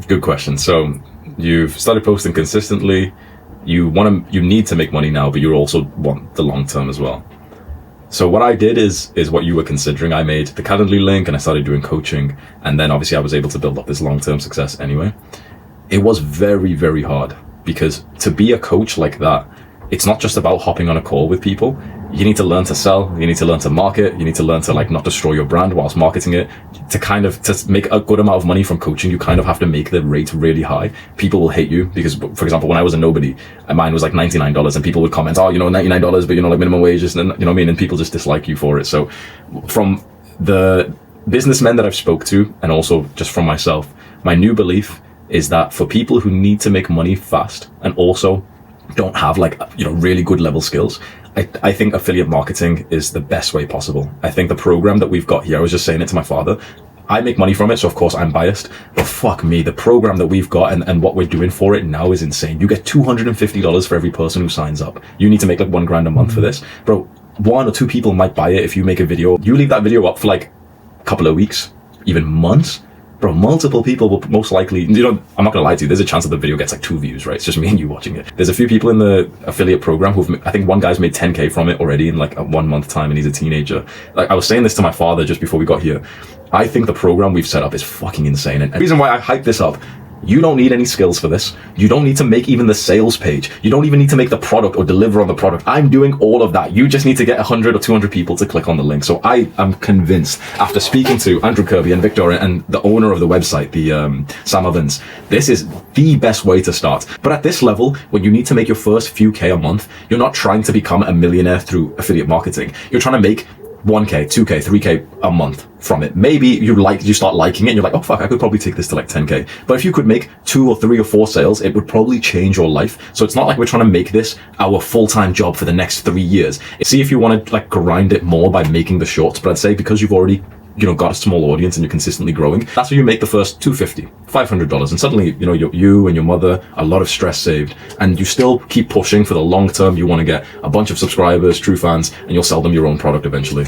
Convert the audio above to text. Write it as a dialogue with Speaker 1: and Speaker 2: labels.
Speaker 1: Good question. So you've started posting consistently. You need to make money now, but you also want the long term as well. So what I did is what you were considering. I made the Calendly link and I started doing coaching. And then obviously I was able to build up this long-term success anyway. It was very, very hard because to be a coach like that, it's not just about hopping on a call with people. You need to learn to sell. You need to learn to market. You need to learn to like not destroy your brand whilst marketing it. To make a good amount of money from coaching, you kind of have to make the rate really high. People will hate you because, for example, when I was a nobody, mine was like $99 and people would comment, oh, $99, but like minimum wages, and you know what I mean? And people just dislike you for it. So from the businessmen that I've spoke to, and also just from myself, my new belief is that for people who need to make money fast and also don't have like, really good level skills, I think affiliate marketing is the best way possible. I think the program that we've got here, I was just saying it to my father, I make money from it, so of course I'm biased, but fuck me, the program that we've got and what we're doing for it now is insane. You get $250 for every person who signs up. You need to make like $1,000 a month for this. Bro, 1 or 2 people might buy it if you make a video. You leave that video up for like a couple of weeks, even months. Bro, multiple people will most likely, I'm not gonna lie to you, there's a chance that the video gets like 2 views, right? It's just me and you watching it. There's a few people in the affiliate program I think one guy's made 10K from it already in like a 1 month time, and he's a teenager. Like I was saying this to my father just before we got here. I think the program we've set up is fucking insane. And the reason why I hype this up, you don't need any skills for this. You don't need to make even the sales page. You don't even need to make the product or deliver on the product. I'm doing all of that. You just need to get 100 or 200 people to click on the link. So I am convinced, after speaking to Andrew Kirby and Victoria and the owner of the website, the Sam Evans, this is the best way to start. But at this level, when you need to make your first few K a month, you're not trying to become a millionaire through affiliate marketing. You're trying to make 1K, 2K, 3K a month from it. Maybe you start liking it and you're like, oh fuck, I could probably take this to like 10K. But if you could make 2 or 3 or 4 sales, it would probably change your life. So it's not like we're trying to make this our full-time job for the next 3 years. See if you want to like grind it more by making the shorts, but I'd say because you've already got a small audience and you're consistently growing, that's where you make the first $250, $500, and suddenly you and your mother, a lot of stress saved, and you still keep pushing for the long term. You want to get a bunch of subscribers, true fans, and you'll sell them your own product eventually.